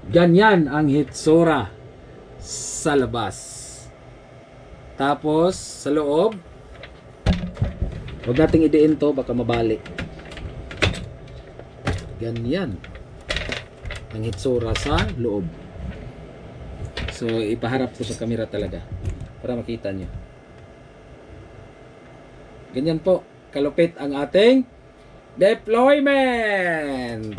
Ganyan ang hitsura sa labas. Tapos sa loob, huwag nating idiin to, baka mabalik. Ganyan ang hitsura sa loob. So ipaharap ko sa camera talaga para makita nyo. Ganyan po kalupit ang ating deployment.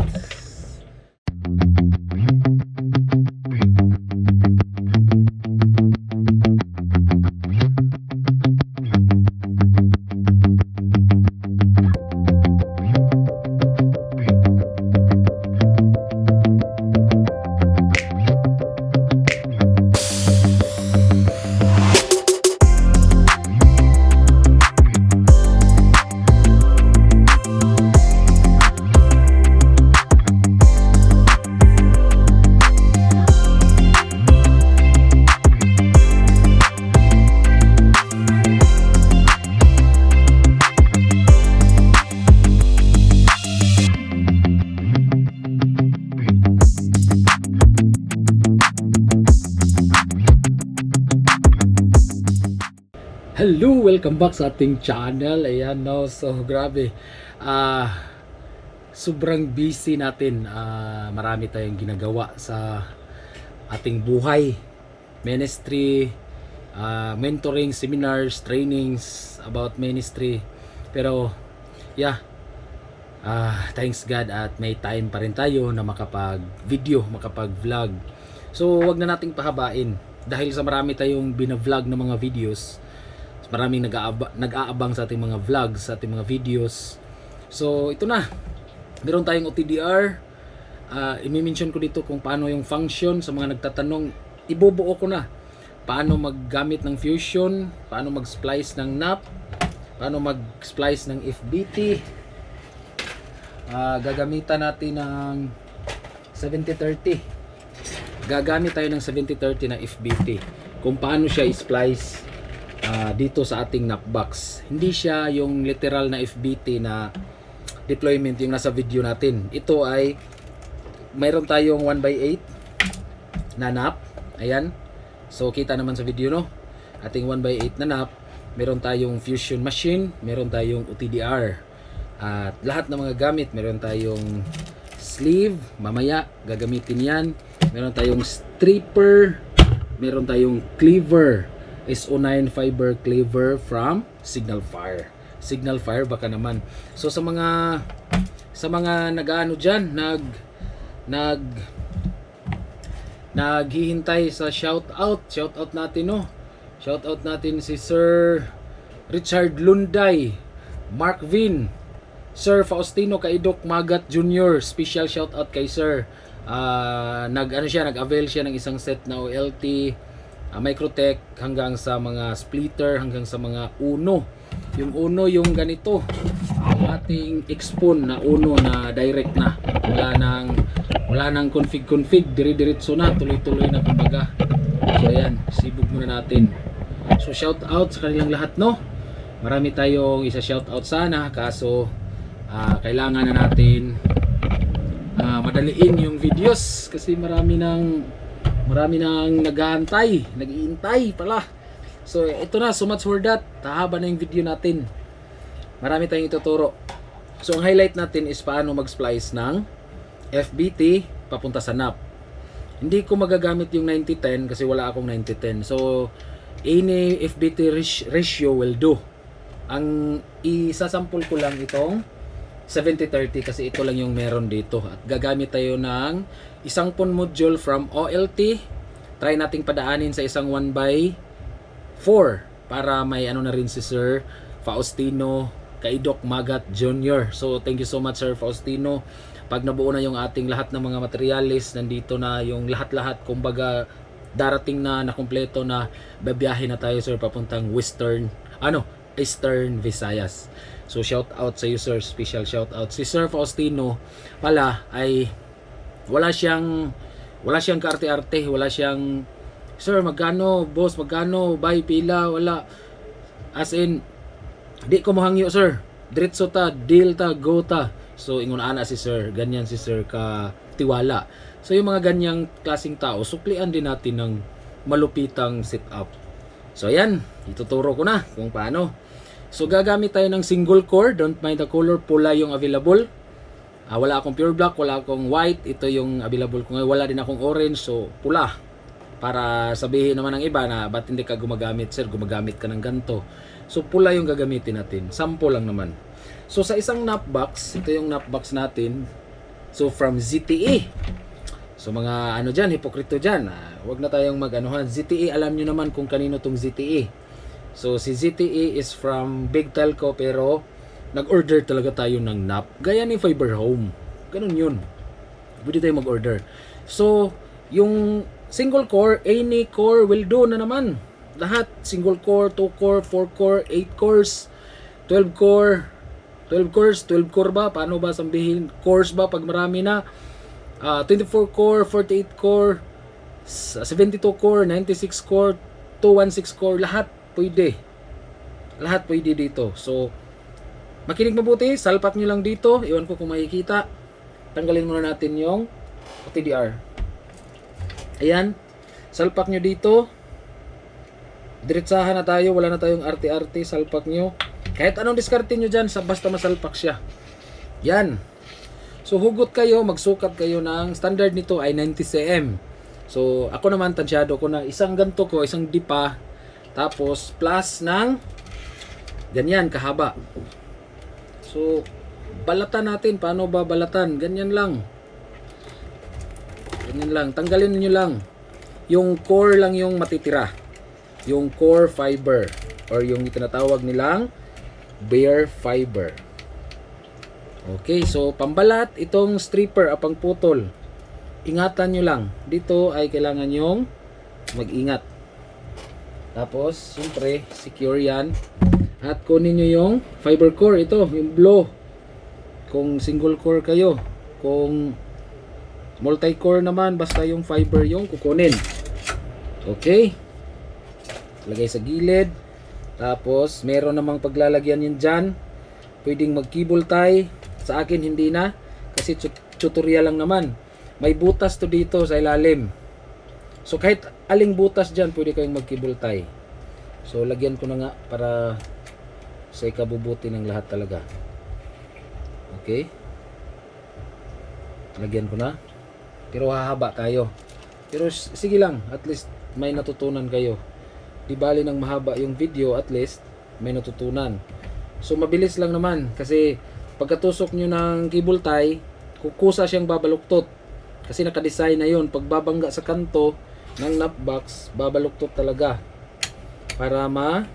Hello! Welcome back sa ating channel. Ayan, no? So, grabe. Sobrang busy natin. Marami tayong ginagawa sa ating buhay. Ministry, mentoring, seminars, trainings about ministry. Pero, yeah. Thanks God at may time pa rin tayo na makapag-video, makapag-vlog. So, wag na nating pahabain. Dahil sa marami tayong binavlog na mga videos, maraming nag-aabang sa ating mga vlogs, sa ating mga videos. So ito na, meron tayong OTDR. I-mention ko dito kung paano yung function. Sa mga nagtatanong, ibubuo ko na paano maggamit ng fusion, paano mag-splice ng NAP, paano mag-splice ng FBT. Gagamitan natin ng 7030. Gagamit tayo ng 7030 na FBT kung paano siya i-splice dito sa ating napbox. Hindi siya yung literal na FBT na deployment yung nasa video natin. Ito ay mayroon tayong 1x8 na nap. Ayan. So kita naman sa video, no? Ating 1x8 na nap. Meron tayong fusion machine, meron tayong OTDR. At lahat ng mga gamit, meron tayong sleeve, mamaya gagamitin yan. Meron tayong stripper, meron tayong cleaver. SO9 fiber cleaver from Signal Fire. Signal Fire baka naman. So sa mga nag-aano diyan, naghihintay sa shout out natin, no. Shout out natin si Sir Richard Lunday, Mark Vin, Sir Faustino Kaidok Magat Jr. Special shout out kay Sir. Nag-avail siya ng isang set na OLT Microtech hanggang sa mga splitter, hanggang sa mga Uno. Yung Uno yung ganito, ating Expon na Uno na direct na. Wala nang config, dire-diretso na, tuloy-tuloy na kumbaga. So ayan, sibog muna natin. So shout out sa kanilang lahat, no. Marami tayong isa shout out sana, kaso kailangan na natin madaliin yung videos kasi marami nang nag-iintay pala. So ito na, so much for that. Tahaba na yung video natin. Marami tayong ituturo. So ang highlight natin is paano mag-splice ng FBT papunta sa NAP. Hindi ko magagamit yung 90-10 kasi wala akong 90-10. So any FBT ratio will do. Ang isasample ko lang itong 7030 kasi ito lang yung meron dito. At gagamit tayo ng isang PON module from OLT. Try nating padaanin sa isang 1x4 para may ano na rin si Sir Faustino Kaidok Magat Jr. So thank you so much Sir Faustino. Pag nabuo na yung ating lahat ng mga materialis, nandito na yung lahat-lahat, kumbaga darating na nakumpleto na, babiyahe na tayo Sir papuntang Eastern Visayas. So shout out sa iyo Sir, special shout out. Si Sir Faustino pala ay wala siyang kaarte-arte, wala siyang Sir magkano, boss magkano, buy pila, wala. As in di ko mohangyo Sir, diretso ta, deal ta, go ta. So ingon ana si Sir, ganyan si Sir ka tiwala. So yung mga ganyang klaseng tao, suklian din natin ng malupitang setup. So ayan, ituturo ko na kung paano. So gagamit tayo ng single core, don't mind the color, pula yung available. Wala akong pure black, wala akong white, ito yung available ko ngayon. Wala din akong orange, so pula. Para sabihin naman ng iba na ba't hindi ka gumagamit, sir, gumagamit ka ng ganito. So pula yung gagamitin natin, sample lang naman. So sa isang nap box, ito yung nap box natin. So from ZTE. So mga ano dyan, hipokrito dyan, wag na tayong mag-anuhan. ZTE, alam nyo naman kung kanino tong ZTE. So si ZTE is from Big Telco, pero nag-order talaga tayo ng nap. Gaya ni Fiber Home. Ganun yun. Pwede tayo mag-order. So yung single core, any core will do na naman. Lahat, single core, 2 core, 4 core, 8 cores, 12 core, 12 cores, 12 core ba? Paano ba sambihin? Cores ba pag marami na? 24 core, 48 core, 72 core, 96 core, 216 core, lahat pwede. Lahat pwede dito. So, makinig mabuti, salpak nyo lang dito. Iwan ko kung makikita. Tanggalin muna natin yung TDR. Ayan, salpak nyo dito. Diretsahan na tayo, wala na tayong RT-RT, salpak nyo. Kahit anong diskarte nyo dyan, basta masalpak siya. Yan. So hugot kayo, magsukat kayo ng standard nito ay 90 cm. So ako naman tansyado ko na isang ganto ko, isang dipa, tapos plus ng ganyan kahaba. So balatan natin, paano ba balatan? Ganyan lang. Ganyan lang, tanggalin niyo lang. Yung core lang yung matitira. Yung core fiber or yung tinatawag nilang bare fiber. Okay, so pambalat itong stripper apang putol. Ingatan nyo lang. Dito ay kailangan yung mag-ingat. Tapos, siyempre, secure yan. At kunin nyo yung fiber core. Ito, yung blow. Kung single core kayo. Kung multi-core naman, basta yung fiber yung kukunin. Okay. Lagay sa gilid. Tapos, meron namang paglalagyan yun dyan. Pwedeng mag-cable tie. Sa akin hindi na kasi tutorial lang naman. May butas to dito sa ilalim. So kahit aling butas dyan pwede kayong mag-cable tie. So lagyan ko na nga para sa ikabubuti ng lahat talaga. Okay. Lagyan ko na. Pero hahaba tayo. Pero sige lang, at least may natutunan kayo. Di bali nang mahaba yung video, at least may natutunan. So mabilis lang naman kasi pagkatusok nyo ng cable tie, kukusa siyang babaluktot. Kasi nakadesign na yun. Pag babangga sa kanto ng nut box, babaluktot talaga. Para ma-tansya.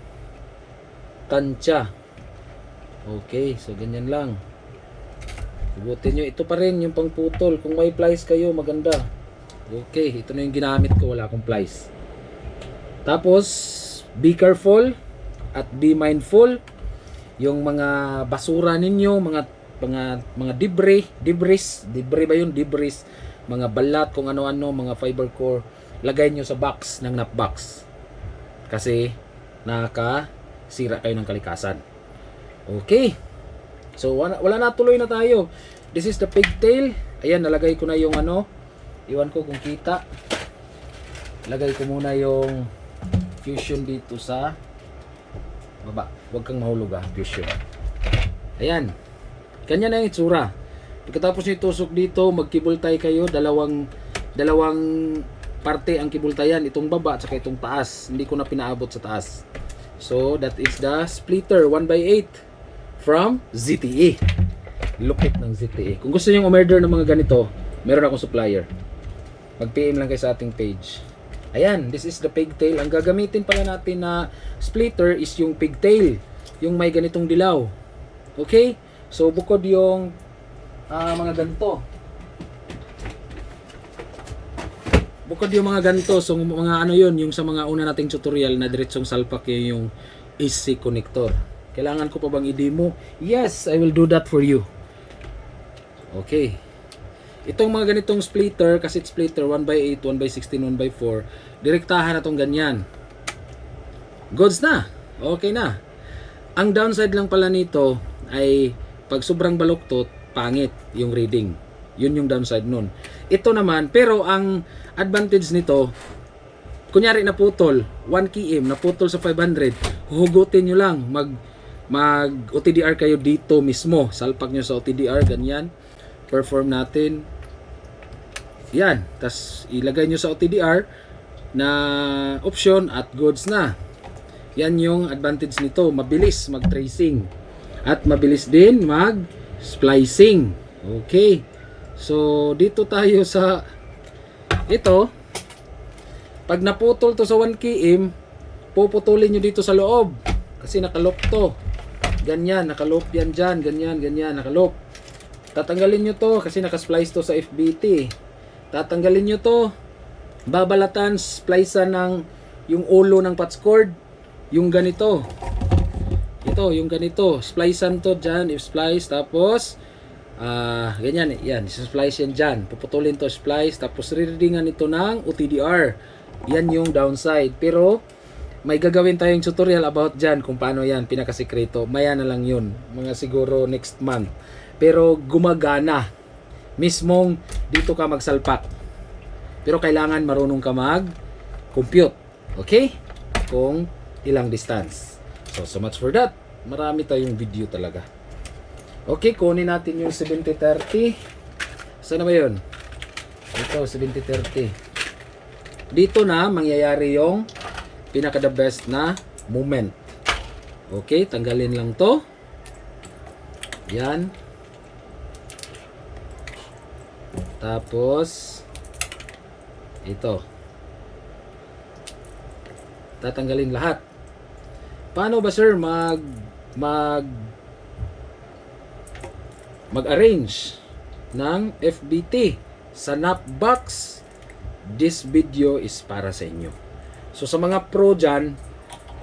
Okay, so ganyan lang. Hugutin nyo. Ito pa rin yung pangputol. Kung may plies kayo, maganda. Okay, ito na yung ginamit ko. Wala akong plies. Tapos, be careful at be mindful. Yung mga basura ninyo, mga debris ba yun? Debris, mga balat, kung ano-ano, mga fiber core, lagay nyo sa box ng nut box. Kasi nakasira kayo ng kalikasan. Okay. So wala na, tuloy na tayo. This is the pigtail. Ayan, nalagay ko na yung ano. Iwan ko kung kita. Lagay ko muna yung fusion dito sa baba. Huwag kang mahulog fusion. Ayan. Kanya na yung itsura. Pagkatapos nyo itusok dito, mag-cable tie kayo. Dalawang parte ang cable tie yan. Itong baba at saka itong taas. Hindi ko na pinaabot sa taas. So, that is the splitter 1x8 from ZTE. Lupit ng ZTE. Kung gusto nyo umorder ng mga ganito, meron akong supplier. Mag-PM lang kayo sa ating page. Ayan, this is the pigtail. Ang gagamitin pala natin na splitter is yung pigtail. Yung may ganitong dilaw. Okay? So, bukod yung mga ganito. Bukod yung mga ganito. So, mga ano yun, yung sa mga una nating tutorial na diretsong salpak yung AC connector. Kailangan ko pa bang i-demo? Yes, I will do that for you. Okay. Itong mga ganitong splitter, cassette splitter 1x8, 1x16, 1x4, direktahan na tong ganyan. Goods na. Okay na. Ang downside lang pala nito ay pag sobrang baluktot, pangit yung reading. Yun yung downside nun. ito naman, pero ang advantage nito, kunyari naputol, 1 km, naputol sa 500, huhugutin nyo lang, mag OTDR kayo dito mismo, salpak nyo sa OTDR, ganyan, perform natin, yan, tas ilagay nyo sa OTDR na option at goods na. Yan yung advantage nito, mabilis mag-tracing at mabilis din mag-splicing. Okay, so dito tayo sa ito. Pag naputol to sa 1 km, puputulin nyo dito sa loob kasi nakaloop to. Ganyan, nakaloop yan dyan, ganyan, ganyan, nakaloop. Tatanggalin nyo to kasi nakasplice to sa FBT. Tatanggalin nyo to, babalatan, splicean ng yung ulo ng patch cord, yung ganito. Ito, yung ganito. Splicean to dyan, if-splice, tapos ganyan, yan, splice yan dyan. Puputulin to, splice, tapos readingan ito ng OTDR. Yan yung downside. Pero may gagawin tayong tutorial about dyan kung paano yan, pinakasikreto. Maya na lang yun, mga siguro next month. Pero gumagana. Mismong dito ka magsalpak. Pero kailangan marunong ka mag-compute. Okay? Kung ilang distance. So much for that. Marami tayong video talaga. Okay, kunin natin yung 70-30. Saan na ba yun? Ito, 70-30. Dito na mangyayari yung pinaka the best na moment. Okay, tanggalin lang to. Yan. Tapos ito. Tatanggalin lahat. Paano ba sir mag-arrange ng FBT sa Napbox? This video is para sa inyo. So sa mga pro dyan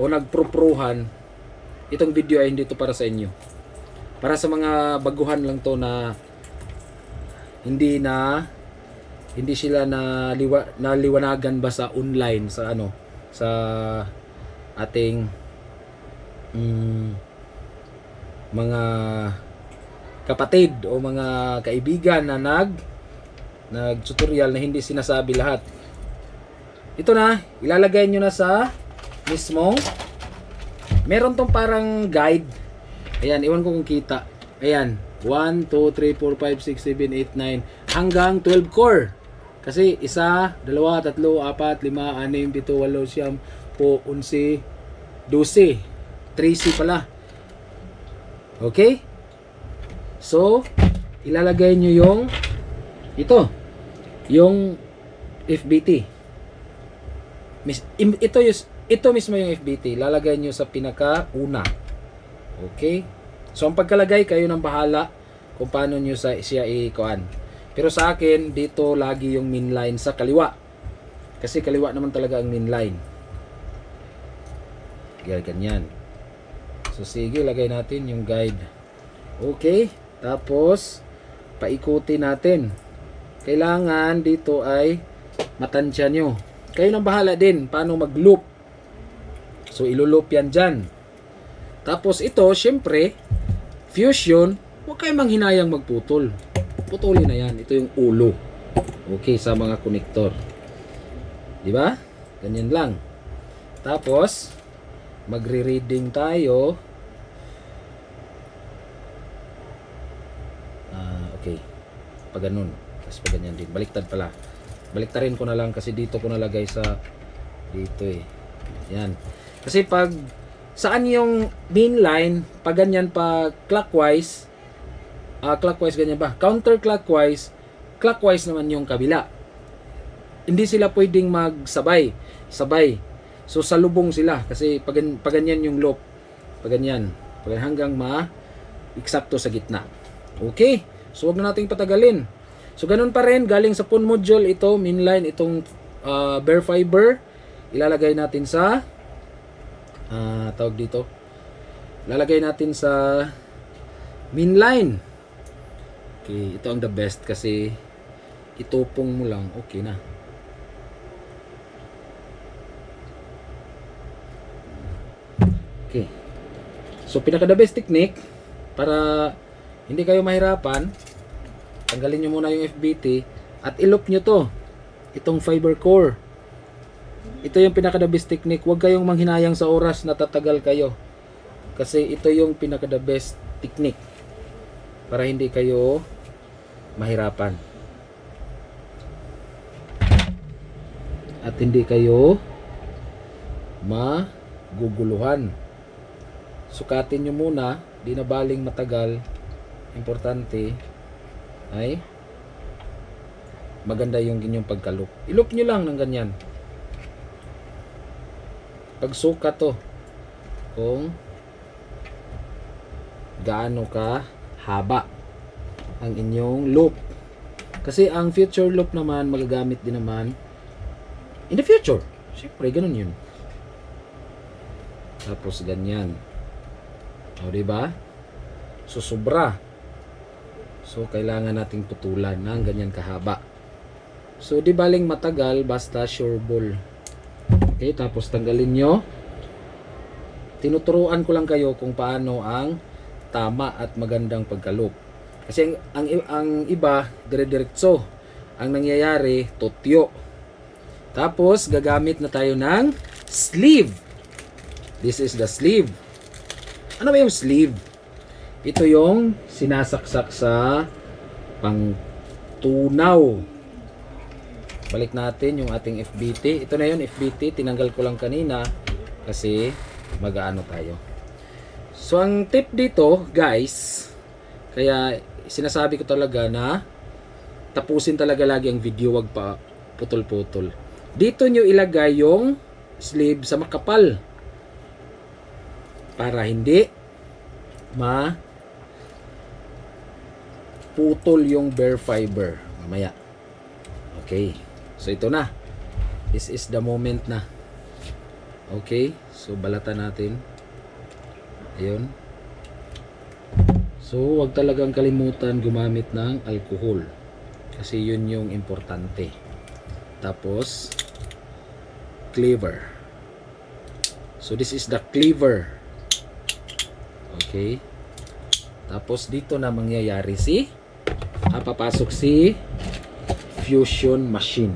o nagpro-prohan, itong video ay hindi to para sa inyo. Para sa mga baguhan lang to na hindi sila naliwanagan ba sa online, sa ano, sa ating mga kapatid o mga kaibigan na nag-tutorial na hindi sinasabi lahat. Ito na, ilalagay nyo na sa mismong, meron tong parang guide. Ayan, iwan ko kung kita. Ayan, 1, 2, 3, 4, 5, 6, 7, 8, 9 hanggang 12 core. Kasi 1, 2, 3, 4, 5, 6, 7, 8, 9, 10, 11, 12, 13 pala. Okay? So, ilalagay nyo yung yung FBT. Ito mismo yung FBT. Lalagay nyo sa pinaka-una. Okay? So, ang pagkalagay, kayo nang bahala kung paano nyo siya i-kuan. Pero sa akin, dito lagi yung min line sa kaliwa. Kasi kaliwa naman talaga ang min line. Ganyan. So, sige, lagay natin yung guide. Okay. Tapos, paikutin natin. Kailangan dito ay matansya nyo. Kayo nang bahala din paano mag-loop. So, ilo-loop yan dyan. Tapos, ito, syempre, fusion, huwag kayong manghinayang magputol. Putulin na yan. Ito yung ulo. Okay, sa mga connector. Diba? Ganyan lang. Tapos, magre-reading tayo. Okay. Pag ganun. Tapos pag ganyan din. Baliktad pala. Baliktarin ko na lang kasi dito ko nalagay sa dito eh. Yan. Kasi pag saan yung main line, pag ganyan pa clockwise, clockwise ganyan ba? Counterclockwise, clockwise naman yung kabila. Hindi sila pwedeng magsabay. Sabay. So salubong sila kasi pag ganyan yung loop. Pag ganyan. Pag hanggang eksakto sa gitna. Okay. So wag na nating patagalin. So ganun pa rin, galing sa PON module ito, mainline, itong bare fiber, ilalagay natin sa tawag dito. Ilalagay natin sa mainline. Okay, ito ang the best kasi itupong mo lang, okay na. Okay. So pinaka the best technique para hindi kayo mahirapan, tanggalin nyo muna yung FBT, At i-loop nyo to. Itong fiber core. Ito yung pinaka-the best technique. Huwag kayong manghinayang sa oras na tatagal kayo. Kasi ito yung pinaka-the best technique. Para hindi kayo mahirapan. At hindi kayo maguguluhan. Sukatin nyo muna. Di na baling matagal. Importante ay maganda yung inyong pagka-loop. I-loop nyo lang ng ganyan. Pagsukat to kung gaano ka haba ang inyong loop. Kasi ang future loop naman magagamit din naman in the future. Siyempre, ganun yun. Tapos ganyan. O, diba? So, sobra. So, kailangan nating putulan ng ganyan kahaba. So, di baling matagal, basta sure ball. Okay, tapos tanggalin nyo. Tinuturuan ko lang kayo kung paano ang tama at magandang pagka-loop. Kasi ang iba, dire-diretso. Ang nangyayari, tutyo. Tapos, gagamit na tayo ng sleeve. This is the sleeve. Ano ba yung sleeve? Ito yung sinasaksak sa pangtunaw. Balik natin yung ating FBT. Ito na yun, FBT. Tinanggal ko lang kanina kasi mag-aano tayo. So, ang tip dito, guys, kaya sinasabi ko talaga na tapusin talaga lagi ang video, wag pa putol-putol. Dito nyo ilagay yung sleeve sa makapal para hindi putol yung bare fiber mamaya. Okay. So, ito na. This is the moment na. Okay. So, balatan natin. Ayun. So, wag talagang kalimutan gumamit ng alcohol. Kasi yun yung importante. Tapos, cleaver. So, this is the cleaver. Okay. Tapos, dito na mangyayari papasok si fusion machine.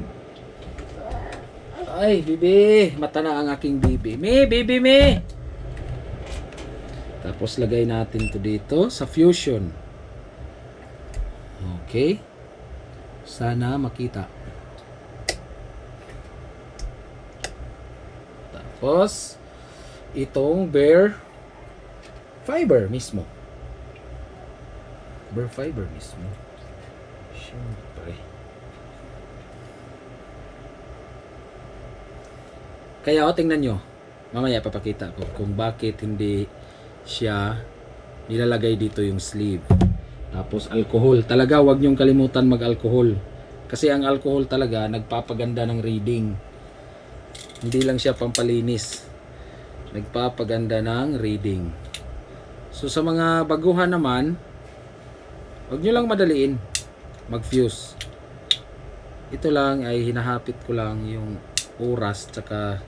Ay, bibi. Mata na ang aking bibi. Bibi me. Tapos, lagay natin to dito sa fusion. Okay. Sana makita. Tapos, itong bare fiber mismo. Bare fiber mismo. Siyempre. Kaya tingnan nyo. Mamaya papakita ko kung bakit hindi siya nilalagay dito yung sleeve. Tapos alcohol. Talaga wag nyong kalimutan mag-alcohol. Kasi ang alcohol talaga nagpapaganda ng reading. Hindi lang siya pampalinis. Nagpapaganda ng reading. So sa mga baguhan naman, wag nyo lang madaliin mag-fuse. Ito lang ay hinahapit ko lang yung oras tsaka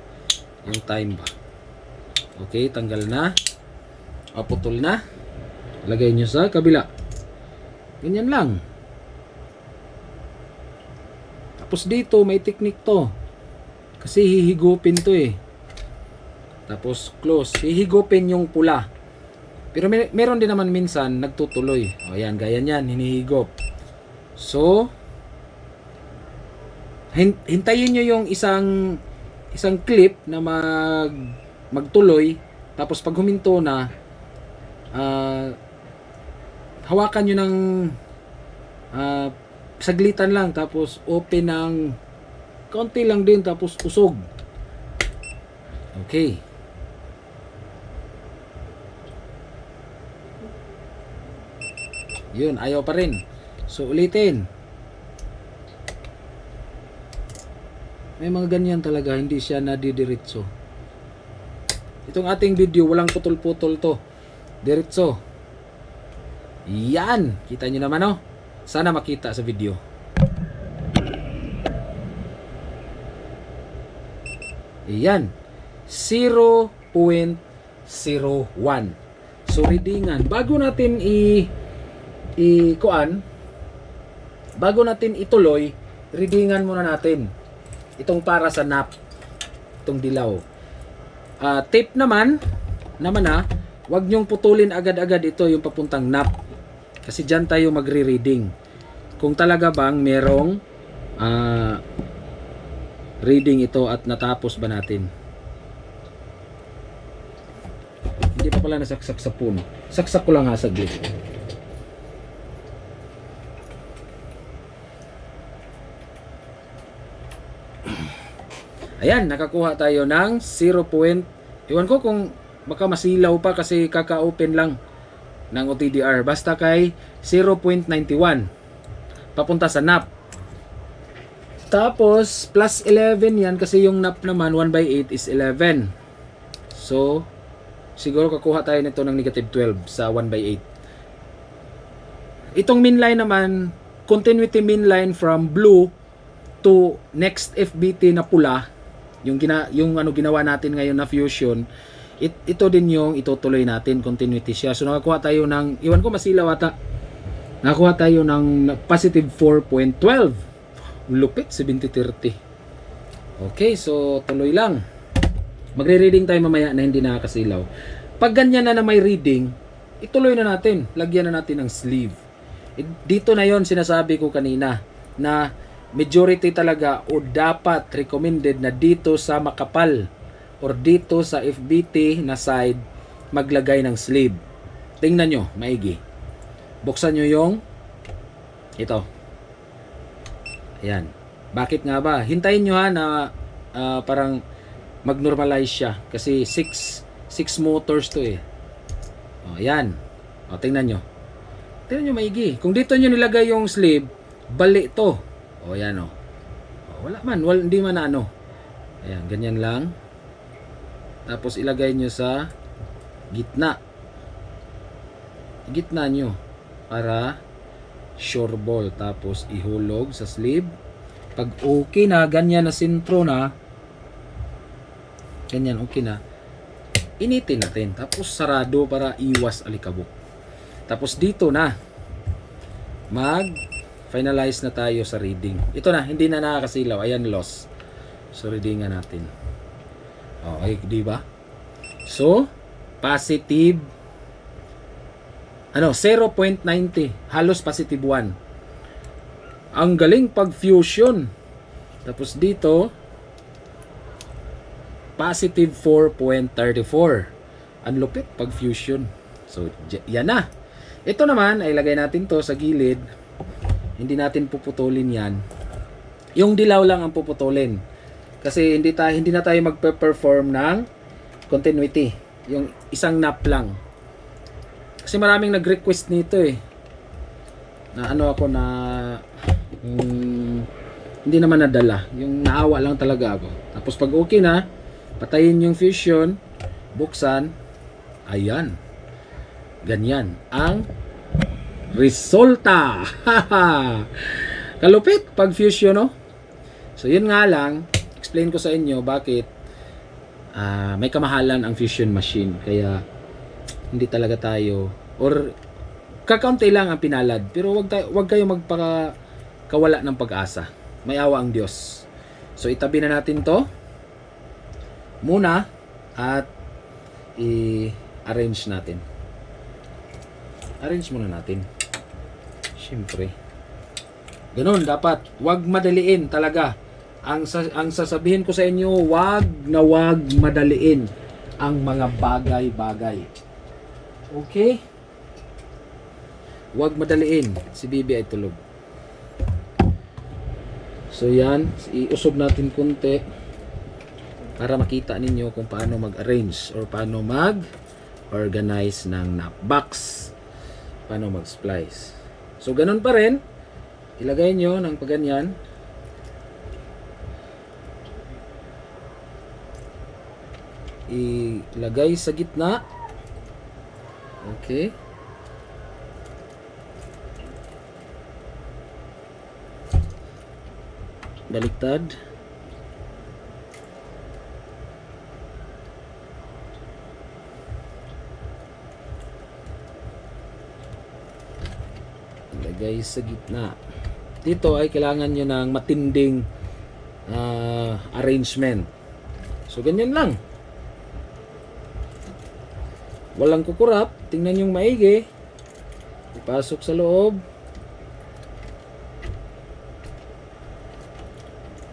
yung time ba. Okay, tanggal na. Putol na. Lagay nyo sa kabila. Ganyan lang. Tapos dito may technique to. Kasi hihigupin to eh. Tapos close. Hihigupin yung pula. Pero meron din naman minsan nagtutuloy. O yan, gaya yan, hinihigop. So, hintayin nyo yung isang clip na magtuloy. Tapos pag huminto na, hawakan nyo ng saglitan lang. Tapos open ng konti lang din. Tapos usog. Okay. Yun, ayaw pa rin. So, ulitin. May mga ganyan talaga, hindi siya nadidiretso. Itong ating video, walang putol-putol to. Diretso. Yan! Kita nyo naman, oh. Sana makita sa video. Yan. 0.01. So, readingan. Bago natin bago natin ituloy, readingan muna natin. Itong para sa nap. Itong dilaw. Tape naman wag nyong putulin agad-agad ito yung papuntang nap. Kasi dyan tayo magre-reading. Kung talaga bang merong reading ito at natapos ba natin. Hindi pa pala nasaksak sa puno. Saksak ko lang ha saglit. Ayan, nakakuha tayo ng 0. Iwan ko kung baka masilaw pa kasi kaka-open lang ng OTDR. Basta kay 0.91 papunta sa NAP. Tapos plus 11 yan kasi yung NAP naman 1/8 is 11. So siguro kakuha tayo nito ng negative 12 sa 1/8. Itong mean line naman, continuity mean line from blue to next FBT na pula, yung ginawa natin ngayon na fusion, ito din yung itutuloy natin, continuity siya. So nakakuha tayo ng, iwan ko masilaw ata, nakakuha tayo ng positive 4.12. Lupit, 70-30. Okay, so tuloy lang. Magre-reading tayo mamaya na hindi nakakasilaw. Pag ganyan na may reading, ituloy na natin. Lagyan na natin ng sleeve. Dito na yon sinasabi ko kanina na majority talaga o dapat recommended na dito sa makapal or dito sa FBT na side maglagay ng sleeve. Tingnan nyo, maigi. Buksan nyo yung ito. Ayan. Bakit nga ba? Hintayin nyo ha na parang mag-normalize siya. Kasi 6 motors to eh. O, ayan. O, tingnan nyo. Tingnan nyo maigi. Kung dito nyo nilagay yung sleeve, bali to. O, ayan o. Wala man. Hindi man ano. Ayan, ganyan lang. Tapos ilagay nyo sa gitna. Gitna nyo. Para sure ball. Tapos ihulog sa sleeve. Pag okay na, ganyan na sintro na, ganyan okay na, initin natin. Tapos sarado para iwas alikabok. Tapos dito na, mag-finalize na tayo sa reading. Ito na, hindi na nakakasilaw. Ayan, loss. So, readingan natin. Okay, di ba? So, positive 0.90. Halos positive 1. Ang galing pag fusion. Tapos dito, positive 4.34. Ang lupit pag fusion. So, yan na. Ito naman, ay lagay natin to sa gilid. Hindi natin puputulin yan. Yung dilaw lang ang puputulin. Kasi hindi na tayo magpe-perform ng continuity. Yung isang nap lang. Kasi maraming nag-request nito eh. Na ano ako na hindi naman nadala. Yung naawa lang talaga ako. Tapos pag okay na, patayin yung fusion, buksan, ayan. Ganyan ang resulta. Kalupit pag fusion, no? So yun nga lang, explain ko sa inyo bakit may kamahalan ang fusion machine. Kaya hindi talaga tayo, or kakaunti lang ang pinalad, pero wag kayo magpakawala ng pag-asa. May awa ang Diyos. So itabi na natin to muna at i-arrange natin. Arrange muna natin. Siyempre. Ganun dapat. Wag madaliin talaga. Ang sasabihin ko sa inyo, wag madaliin ang mga bagay-bagay. Okay? Huwag madaliin. Si Bibi ay tulog. So yan, iusog natin konti para makita ninyo kung paano mag-arrange or paano mag-organize ng nap box. Paano mag-splice. So ganun pa rin. Ilagay nyo ng paganyan. Ilagay sa gitna. Okay. Baliktad. Ilagay sa gitna. dito ay kailangan nyo ng matinding arrangement. So ganyan lang. Walang kukurap. Tingnan yung maigi. Ipasok sa loob.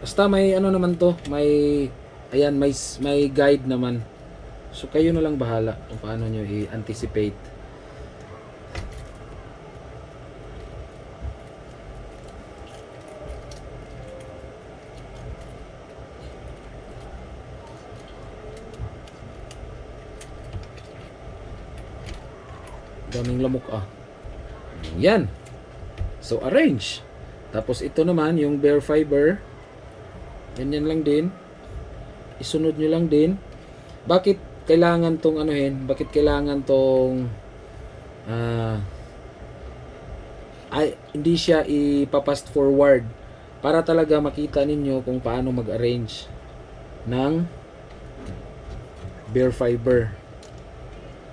Basta may ano naman to, may ayan, may guide naman. So kayo na lang bahala kung paano nyo i-anticipate. Daming lamok Yan. So arrange. Tapos ito naman yung bare fiber. Ganyan lang din. Isunod nyo lang din. Bakit kailangan tong anuhin? Bakit kailangan tong hindi siya ipapast forward? Para talaga makita ninyo kung paano mag-arrange ng bare fiber.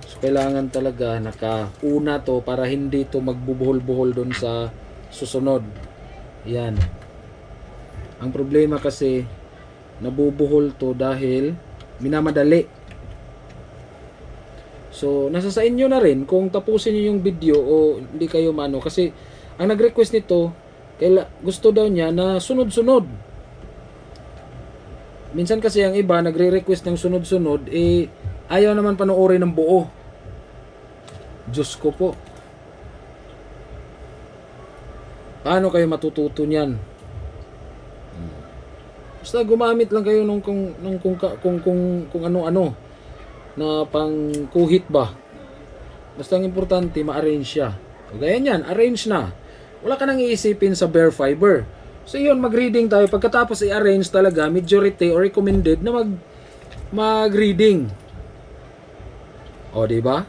So kailangan talaga nakauna to para hindi to magbubuhol-buhol doon sa susunod. Yan. Ang problema kasi nabubuhol to dahil minamadali. So nasa sa inyo na rin kung tapusin niyo yung video o hindi kayo mano, kasi ang nag-request nito gusto daw niya na sunod-sunod. Minsan kasi ang iba nagre-request ng sunod-sunod ayaw naman panoorin ng buo. Diyos ko po. Paano kayo matututo niyan? Basta gumamit lang kayo kung ano-ano na pangkuhit ba. Basta ang importante ma-arrange siya. So, gaya niyan, arrange na. Wala ka nang iisipin sa bare fiber. So yun, mag-reading tayo. Pagkatapos i-arrange talaga, majority or recommended na mag-reading. O, diba?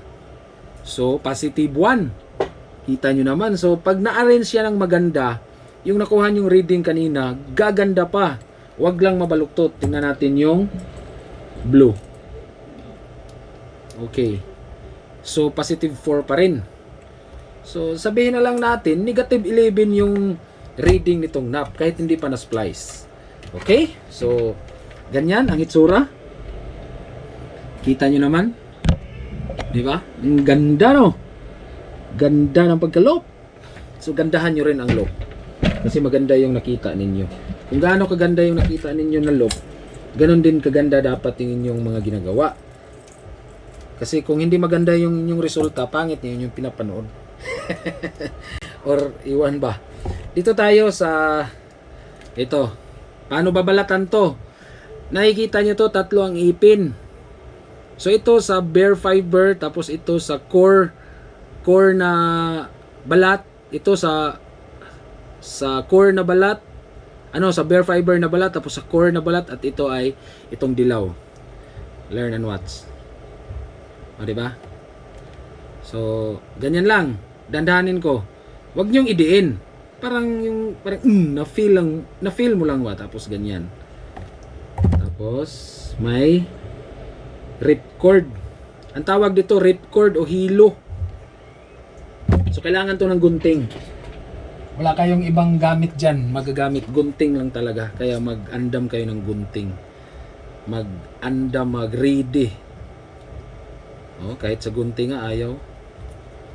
So, positive 1. Kita nyo naman. So, pag na-arrange siya ng maganda, yung nakuha yung reading kanina, gaganda pa. Huwag lang mabaluktot. Tingnan natin yung blue. Okay. So, positive 4 pa rin. So, sabihin na lang natin, negative 11 yung reading nitong nap kahit hindi pa na-splice. Okay? So, ganyan ang itsura. Kita nyo naman. Diba? Ang ganda, no? Ganda ng pagka-loop. So, gandahan nyo rin ang loop. Kasi maganda yung nakita ninyo. Kung gaano kaganda yung nakita ninyo na loop, ganun din kaganda dapat yung inyong mga ginagawa. Kasi kung hindi maganda yung resulta, pangit niyo yung pinapanood. Or iwan ba? Dito tayo sa ito. Paano babalatan to? Nakikita nyo to, tatlo ang ipin. So ito sa bare fiber, tapos ito sa core na balat, ito sa core na balat, sa bare fiber na balat, tapos sa core na balat, at ito ay itong dilaw. Learn and watch. O, diba? So, ganyan lang. Dandahanin ko. Huwag niyong idiin. Parang na-feel mo lang ba? Tapos ganyan. Tapos, may ripcord. Ang tawag dito, ripcord o hilo. So, kailangan to ng gunting. Wala kayong ibang gamit dyan. Magagamit. Gunting lang talaga. Kaya mag-andam kayo ng gunting. Mag-andam, mag-ready. O, kahit sa gunting nga, ayaw.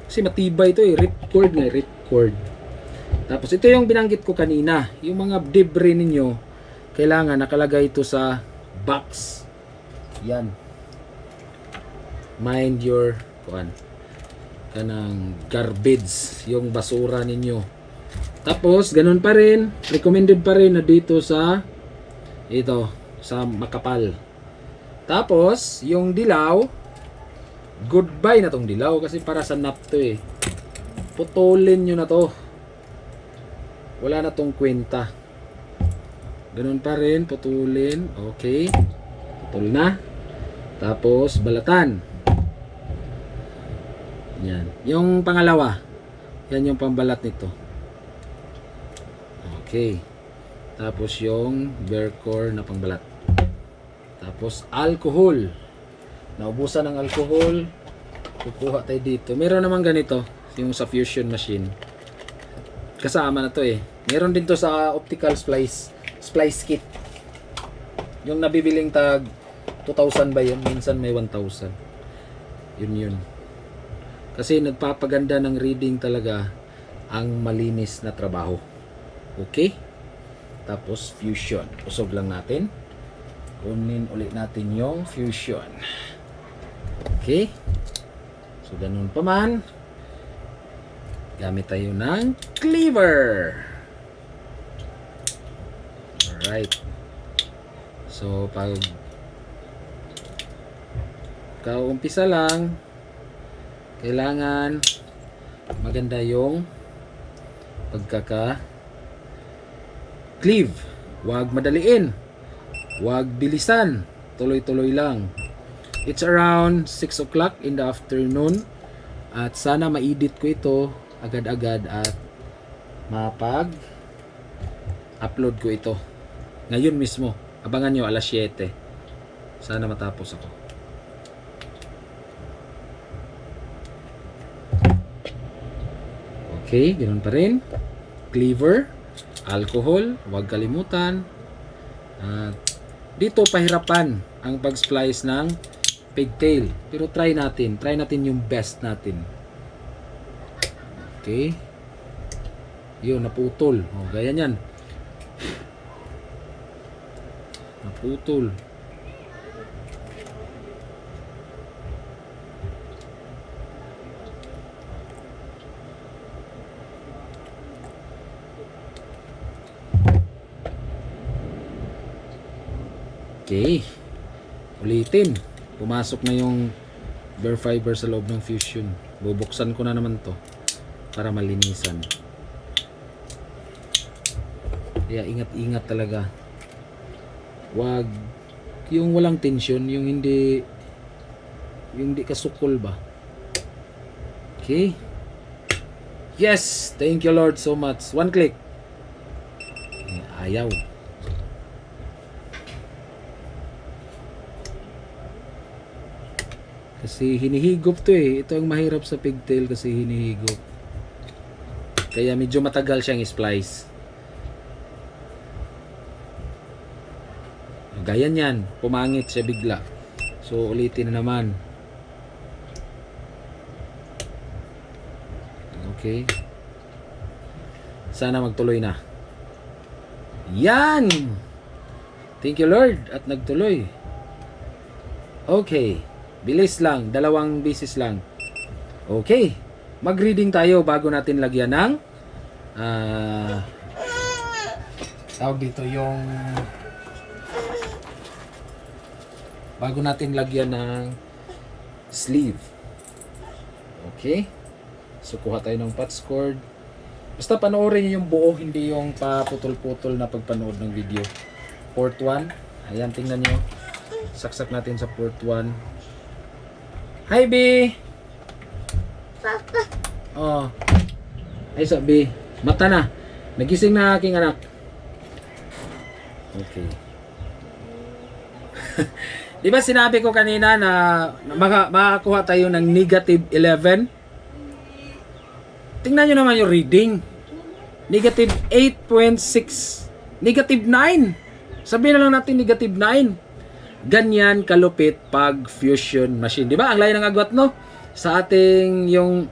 Kasi matibay ito Ripcord nga, ripcord. Tapos, ito yung binanggit ko kanina. Yung mga debris ninyo, kailangan nakalagay ito sa box. Yan. Mind your kanang garbage, yung basura ninyo. Tapos ganun pa rin, recommended pa rin na dito sa sa makapal. Tapos yung dilaw, goodbye na tong dilaw kasi para sa nap to putulin nyo na to. Wala na tong kwenta. Ganun pa rin, putulin. Okay, putol na. Tapos balatan. Yan. Yung pangalawa, yan yung pambalat nito. Okay. Tapos yung bare core na pangbalat. Tapos alcohol. Naubusan ng alcohol. Kukuha tayo dito. Meron naman ganito, yung sa fusion machine. Kasama na to Meron din to sa optical splice kit. Yung nabibiling tag 2,000 ba yun? Minsan may 1,000. Yun. Kasi nagpapaganda ng reading talaga ang malinis na trabaho. Okay? Tapos fusion. Usog lang natin. Kunin ulit natin yung fusion. Okay? So ganun pa man. Gamit tayo ng cleaver. Alright. So pag kaumpisa lang, kailangan maganda yung pagkaka-cleave. Huwag madaliin. Huwag bilisan. Tuloy-tuloy lang. It's around 6 o'clock in the afternoon. At sana ma-edit ko ito agad-agad at mapag-upload ko ito. Ngayon mismo. Abangan nyo, alas 7. Sana matapos ako. Okay, ganoon pa rin. Cleaver, alcohol, huwag kalimutan. At dito pahirapan ang pag-splice ng pigtail. Pero try natin yung best natin. Okay. Yun, naputol. O, gaya nyan. Naputol. Okay. Ulitin. Pumasok na yung bare fiber sa loob ng fusion. Bubuksan ko na naman to para malinisan. Kaya ingat-ingat talaga. Wag yung walang tension, yung hindi kasukol ba. Okay. Yes, thank you Lord so much. One click. Ayaw. Kasi hinihigop to eh. Ito ang mahirap sa pigtail kasi hinihigop. Kaya medyo matagal siyang splice. Gaya niyan, pumangit siya bigla. So ulitin na naman. Okay. Sana magtuloy na. Yan! Thank you Lord at nagtuloy. Okay. Bilis lang, 2 bisis lang. Okay. Mag-reading tayo bago natin lagyan ng tawag dito yung bago natin lagyan ng sleeve. Okay? So kuha tayo ng patch cord. Basta panoorin niyo yung buo, hindi yung paputol-putol na pagpanood ng video. Port 1. Ayan, tingnan niyo. Saksak natin sa port 1. Hi, B! Papa. Oh. Ay, B. Mata na. Nagising na aking anak. Okay. Di ba sinabi ko kanina na makakuha tayo ng negative 11? Tingnan nyo naman yung reading. Negative 8.6. Negative 9. Sabihin na lang natin negative 9. Ganyan kalupit pag fusion machine. Di ba? Ang layo ng agwat, no? Sa ating yung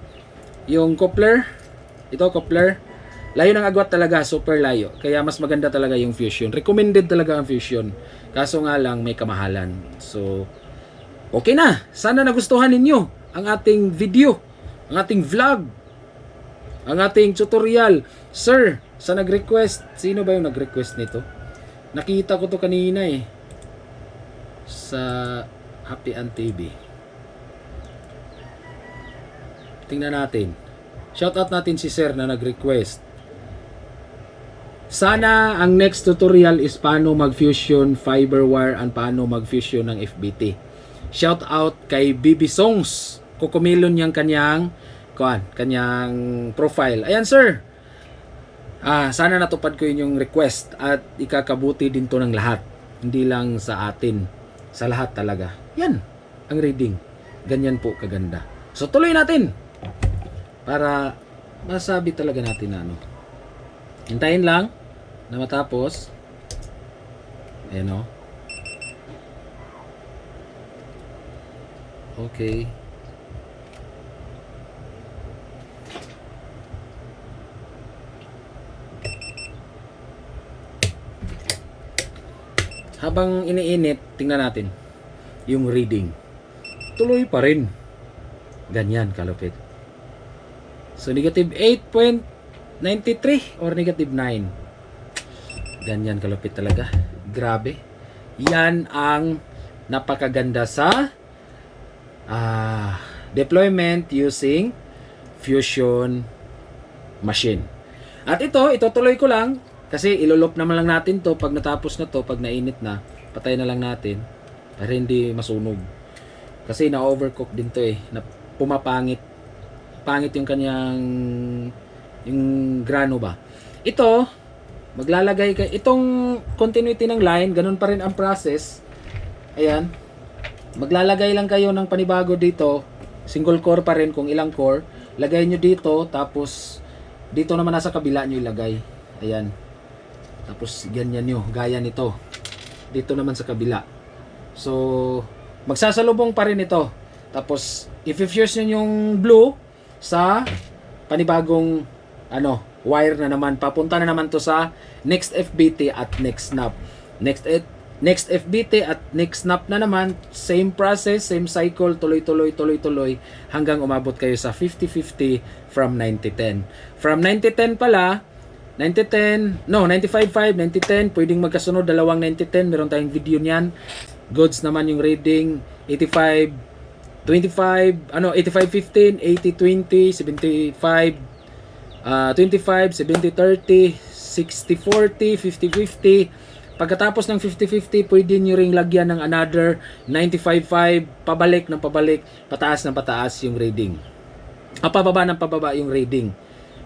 coupler. Ito, coupler. Layo ng agwat talaga. Super layo. Kaya mas maganda talaga yung fusion. Recommended talaga ang fusion. Kaso nga lang, may kamahalan. So, okay na. Sana nagustuhan ninyo ang ating video. Ang ating vlog. Ang ating tutorial. Sir, sa nag-request. Sino ba yung nag-request nito? Nakita ko to kanina eh. Sa Happy Ant TV. Tingnan natin. Shoutout natin si Sir na nag-request. Sana ang next tutorial is paano mag-fusion fiber wire and paano mag-fusion ng FBT. Shoutout kay Bibi Songs. Kukumilon niyang kanyang profile. Ayan sir. Sana natupad ko yung request at ikakabuti din to ng lahat. Hindi lang sa atin. Sa lahat talaga. Yan ang reading. Ganyan po kaganda. So tuloy natin. Para masabi talaga natin na ano. Hintayin lang na matapos. Ayan o. Okay. Habang iniinit, tingnan natin yung reading. Tuloy pa rin. Ganyan kalupit. So negative 8.93 or negative 9. Ganyan kalupit talaga. Grabe. Yan ang napakaganda sa deployment using Fusion machine. At itutuloy ko lang kasi ilolop naman lang natin to pag natapos na to, pag nainit na, patay na lang natin para hindi masunog. Kasi na-overcook din to na pumapangit. Pangit yung kanyang yung grano ba. Ito, maglalagay ka itong continuity ng line, ganun pa rin ang process. Ayan. Maglalagay lang kayo ng panibago dito. Single core pa rin kung ilang core. Lagay nyo dito, tapos dito naman nasa kabila nyo ilagay. Ayan. Tapos ganyan nyo, gaya nito. Dito naman sa kabila. So, magsasalubong pa rin ito. Tapos, i-fuse nyo yung blue sa panibagong wire na naman. Papunta na naman to sa next FBT at next snap. Next FBT at next snap na naman, same process, same cycle, tuloy-tuloy hanggang umabot kayo sa 50-50 from 90-10. From 90-10 pala, 90-10, no, 95-5, 90-10, pwedeng magkasunod dalawang 90-10, meron tayong video niyan. Goods naman yung reading, 85-25, 85-15, 80-20, 75, 25, 70-30, 60-40, 50-50. Pagkatapos ng 50-50, pwede nyo ring lagyan ng another 95-5, pabalik ng pabalik, pataas ng pataas yung reading. Pababa ng pababa yung reading.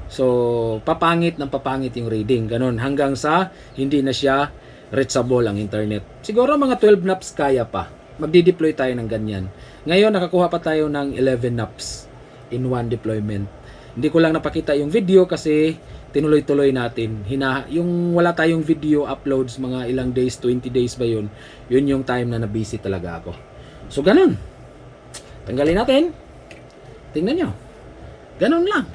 So, papangit ng papangit yung reading. Ganon, hanggang sa hindi na siya reachable ang internet. Siguro mga 12 naps kaya pa. Magdi-deploy tayo ng ganyan. Ngayon, nakakuha pa tayo ng 11 naps in one deployment. Hindi ko lang napakita yung video kasi tinuloy-tuloy natin. Yung wala tayong video uploads, mga ilang days, 20 days ba yun? Yun yung time na na-busy talaga ako. So, ganon. Tanggalin natin. Tingnan nyo. Ganon lang.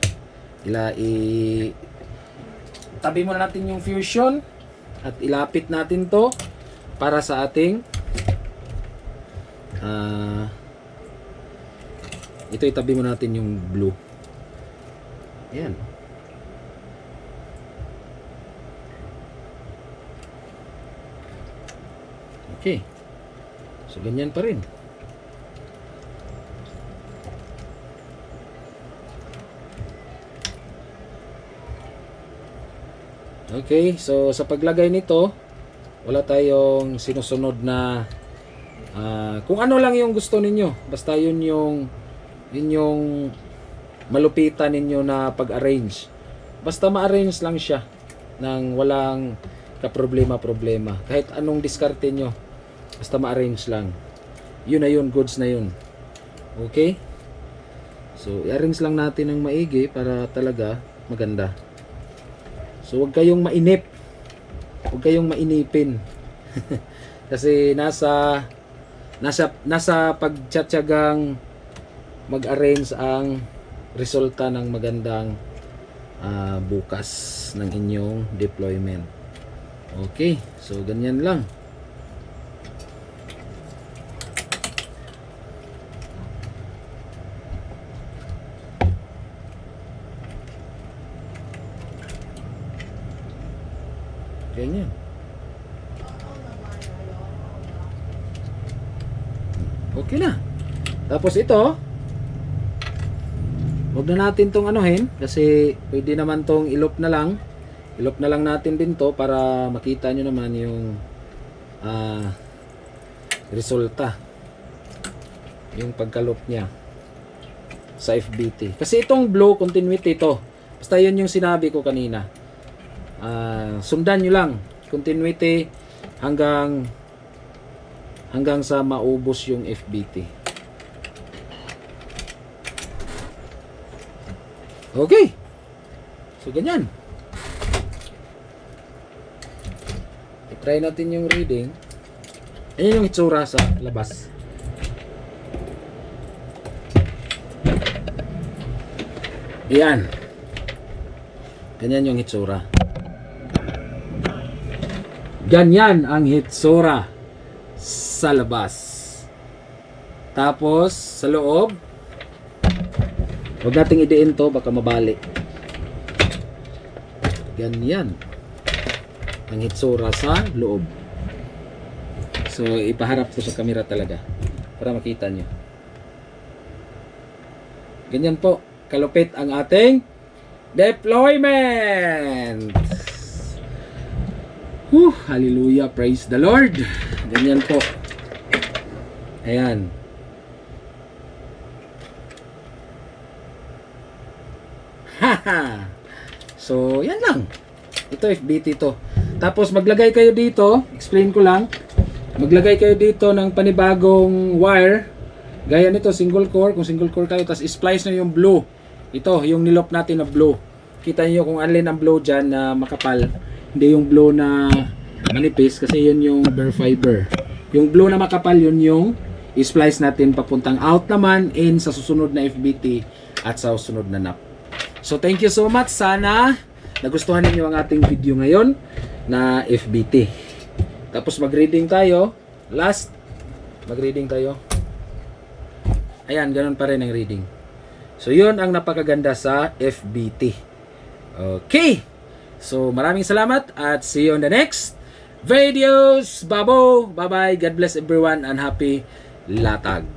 Tabi muna natin yung fusion at ilapit natin to para sa ating ito, itabi muna natin yung blue. Ayan. Okay. So, ganyan pa rin. Okay, so sa paglagay nito, wala tayong sinusunod na kung ano lang yung gusto ninyo. Basta yun yung malupitan ninyo na pag-arrange. Basta ma-arrange lang siya nang walang kaproblema-problema. Kahit anong diskarte nyo, basta ma-arrange lang. Yun na yun, goods na yun. Okay? So, i-arrange lang natin ng maigi para talaga maganda. So, huwag kayong mainip. Huwag kayong mainipin. Kasi nasa pagtsatsagang mag-arrange ang resulta ng magandang bukas ng inyong deployment. Okay. So, ganyan lang. Ganyan. Okay na. Tapos ito, huwag na natin tong anuhin kasi pwede naman tong ilop na lang. Ilop na lang natin din to para makita nyo naman yung resulta. Yung pagkalop niya sa FBT. Kasi itong blue continuity ito. Basta yun yung sinabi ko kanina. Sundan nyo lang continuity hanggang sa maubos yung FBT. Okay, so ganyan. Try natin yung reading. Ayan yung itsura sa labas. Ayan. Ganyan yung itsura. Ganyan ang itsura sa labas. Tapos, sa loob, huwag nating idiin to, baka mabali. Ganyan ang itsura sa loob. So, ipaharap ko sa camera talaga para makita nyo. Ganyan po, kalupit ang ating deployment. Hallelujah, praise the Lord. Ganyan po. Ayan. Haha. So, yan lang. Ito FBT to. Tapos maglagay kayo dito, explain ko lang. Maglagay kayo dito ng panibagong wire. Gaya nito, single core. Kung single core kayo, tapos splice na yung blue. Ito, yung nilop natin na blue. Kita niyo kung alin ang blue dyan na makapal. Hindi yung blue na manipis kasi yun yung bare fiber. Yung blue na makapal, yun yung splice natin papuntang out naman in sa susunod na FBT at sa susunod na nap. So thank you so much. Sana nagustuhan niyo ang ating video ngayon na FBT. Tapos mag-reading tayo. Last, mag-reading tayo. Ayan, ganun pa rin ang reading. So yun ang napakaganda sa FBT. Okay. So maraming salamat at see you on the next videos. Babo. Bye-bye. God bless everyone and happy latag.